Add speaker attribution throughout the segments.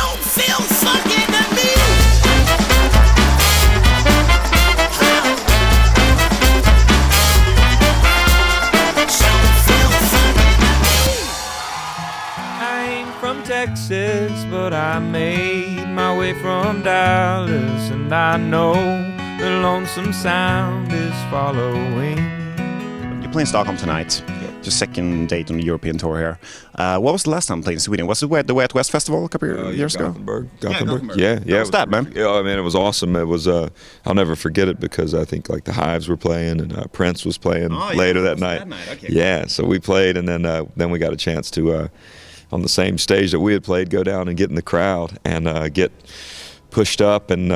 Speaker 1: don't feel funky to me.
Speaker 2: From Texas, but I made my way from Dallas, and I know the lonesome sound is following.
Speaker 3: You play in Stockholm tonight. Your second date on the European tour here. What was the last time playing in Sweden? Was it the Way Out West Festival a couple of years ago?
Speaker 4: Gothenburg.
Speaker 3: Yeah. How was that, man?
Speaker 4: Yeah, I mean, it was awesome. It was. I'll never forget it because I think like the Hives were playing and Prince was playing later that night.
Speaker 3: Okay.
Speaker 4: Yeah, so we played, and then we got a chance to. On the same stage that we had played, go down and get in the crowd and get pushed up and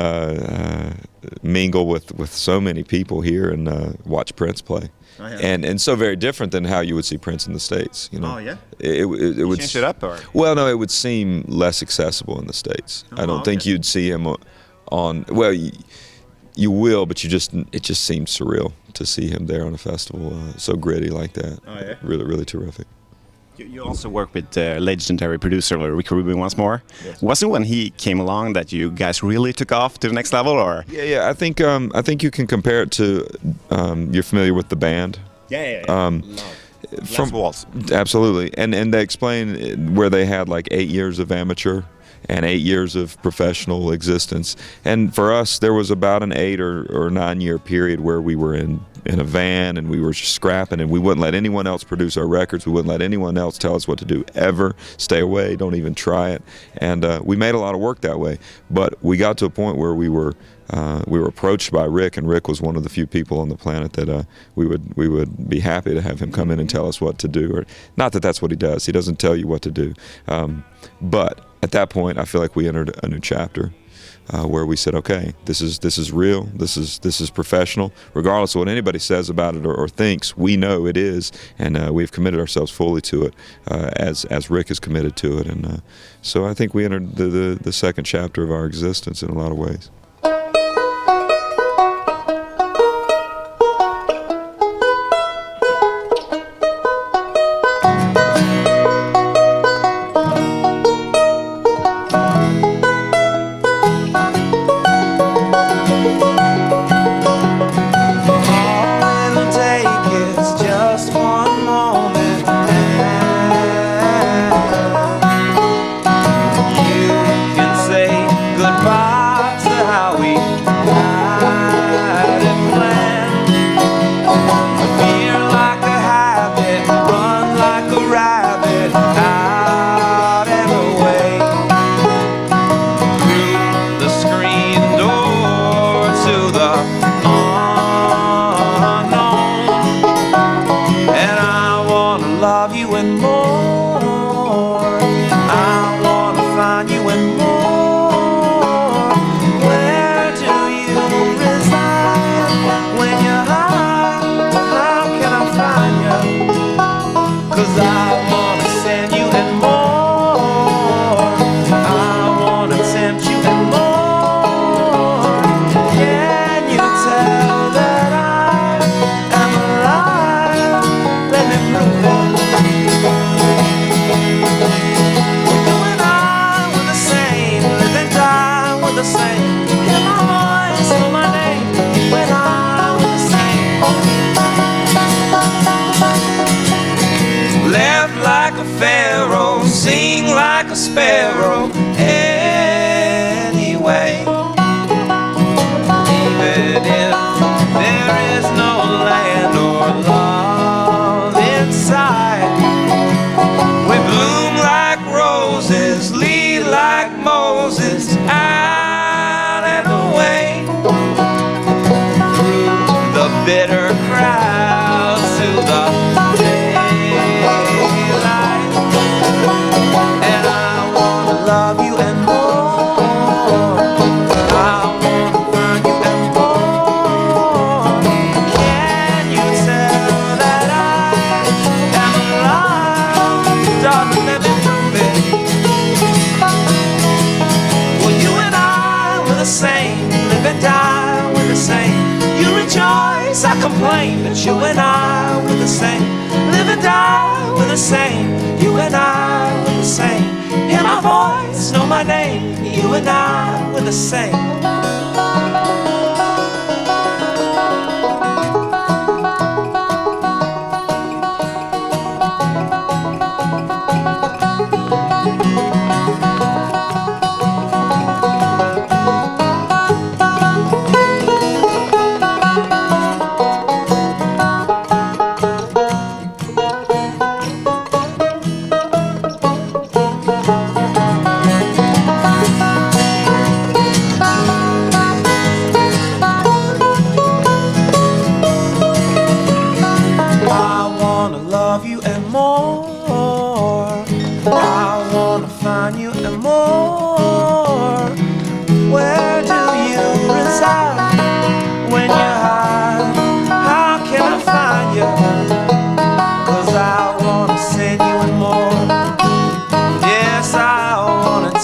Speaker 4: mingle with so many people here and watch Prince play.
Speaker 3: Oh, yeah.
Speaker 4: And so very different than how you would see Prince in the States. You know?
Speaker 3: Oh, yeah?
Speaker 4: It would
Speaker 3: change it up, or?
Speaker 4: Well, no, it would seem less accessible in the States. I don't think you'd see him on, well, you will, but it just seems surreal to see him there on a festival so gritty like that.
Speaker 3: Oh, yeah?
Speaker 4: Really, really terrific.
Speaker 3: You also work with legendary producer Rick Rubin once more. Yes. Was it when he came along that you guys really took off to the next level, or?
Speaker 4: Yeah. I think you can compare it to. You're familiar with the band?
Speaker 3: Yeah.
Speaker 4: From Waltz. Absolutely, and they explain where they had like 8 years of amateur and 8 years of professional existence, and for us there was about an 8 or 9 year period where we were in a van and we were just scrapping, and we wouldn't let anyone else produce our records. We wouldn't let anyone else tell us what to do ever. Stay away, don't even try it. And we made a lot of work that way, but we got to a point where we were approached by Rick, and Rick was one of the few people on the planet that we would be happy to have him come in and tell us what to do. Or not that that's what he does. He doesn't tell you what to do. But at that point, I feel like we entered a new chapter. Where we said, okay, this is real, this is professional. Regardless of what anybody says about it or thinks, we know it is, and we've committed ourselves fully to it, as Rick is committed to it, and so I think we entered the second chapter of our existence in a lot of ways.
Speaker 2: Sparrow anyway. Even if there is no land or love inside, we bloom like roses, lead like Moses, out and away through the bitter crowds to the love you and more. I wanna find you and more. Can you tell that I am alive? Darling, let me prove it. Well, you and I were the same, live and die, we're the same. You rejoice, I complain, but you and I were the same, live and die, we're the same. You and I were the same. Hear my voice, know my name. You and I were the same.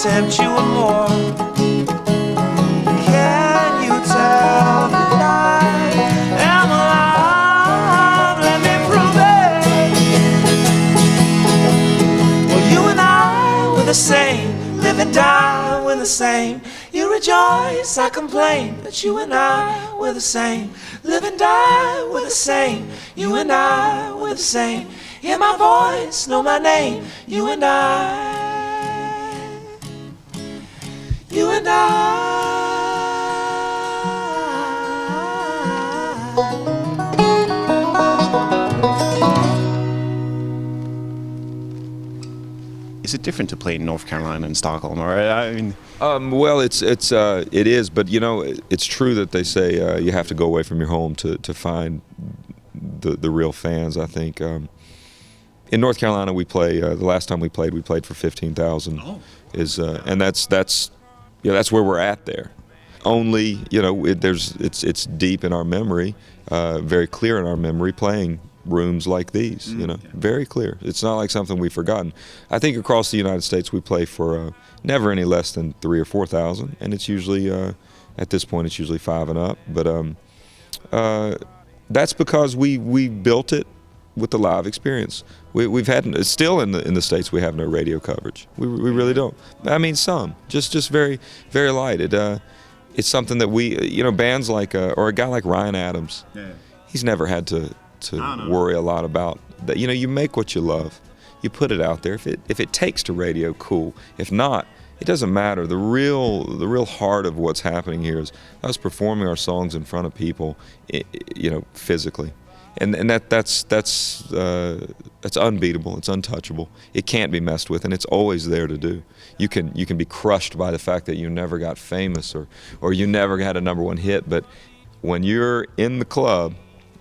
Speaker 2: Tempt you and more. Can you tell that I am alive? Let me prove it. Well, you and I were the same. Live and die, we're the same. You rejoice, I complain, but you and I were the same. Live and die, we're the same. You and I were the same. Hear my voice, know my name. You and I. You and I.
Speaker 3: Is it different to play in North Carolina and Stockholm? Or I mean,
Speaker 4: well, it is, but you know, it's true that they say you have to go away from your home to find the real fans. I think in North Carolina we play. The last time we played for 15,000. Oh. And that's. Yeah, that's where we're at there. Only, you know, it's deep in our memory, very clear in our memory, playing rooms like these, you know, very clear. It's not like something we've forgotten. I think across the United States we play for never any less than 3,000 or 4,000, and it's usually, at this point, it's usually 5 and up. But that's because we built it with the live experience. We've had, still in the States, we have no radio coverage. We really don't. I mean, some, just very, very light. It's something that you know, bands like, or a guy like Ryan Adams, he's never had to worry a lot about that. You know, you make what you love. You put it out there. If it takes to radio, cool. If not, it doesn't matter. The real heart of what's happening here is us performing our songs in front of people, you know, physically. And that's unbeatable. It's untouchable. It can't be messed with, and it's always there to do. You can be crushed by the fact that you never got famous or you never had a #1 hit, but when you're in the club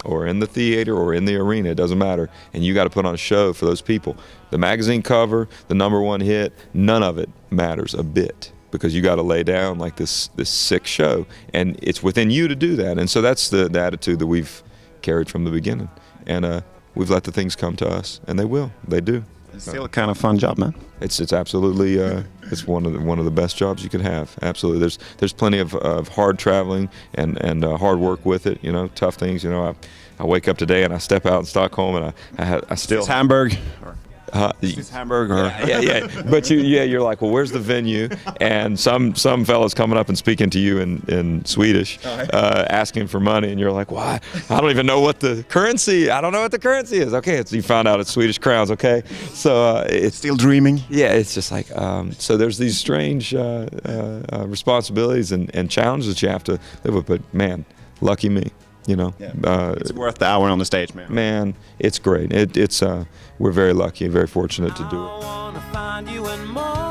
Speaker 4: or in the theater or in the arena, it doesn't matter, and you got to put on a show for those people. The magazine cover, the #1 hit, none of it matters a bit, because you got to lay down like this sick show, and it's within you to do that. And so that's the attitude that we've carried from the beginning, and we've let the things come to us, and they do.
Speaker 3: It's still a kind of fun job, man.
Speaker 4: It's absolutely it's one of the best jobs you could have. Absolutely. There's plenty of hard traveling and hard work with it. You know, tough things. You know, I wake up today and I step out in Stockholm and I still.
Speaker 3: It's Hamburg. It's Hamburg, or
Speaker 4: yeah. But you're like, well, where's the venue? And some fella's coming up and speaking to you in Swedish, asking for money, and you're like, why? I don't even know what the currency. I don't know what the currency is. Okay, you found out it's Swedish crowns. Okay, so it's
Speaker 3: still dreaming.
Speaker 4: Yeah, it's just like so. There's these strange responsibilities and challenges that you have to live with. But man, lucky me. You know,
Speaker 3: it's worth the hour on the stage, man.
Speaker 4: Man, it's great. We're very lucky and very fortunate to do it.
Speaker 2: I wanna find you and more.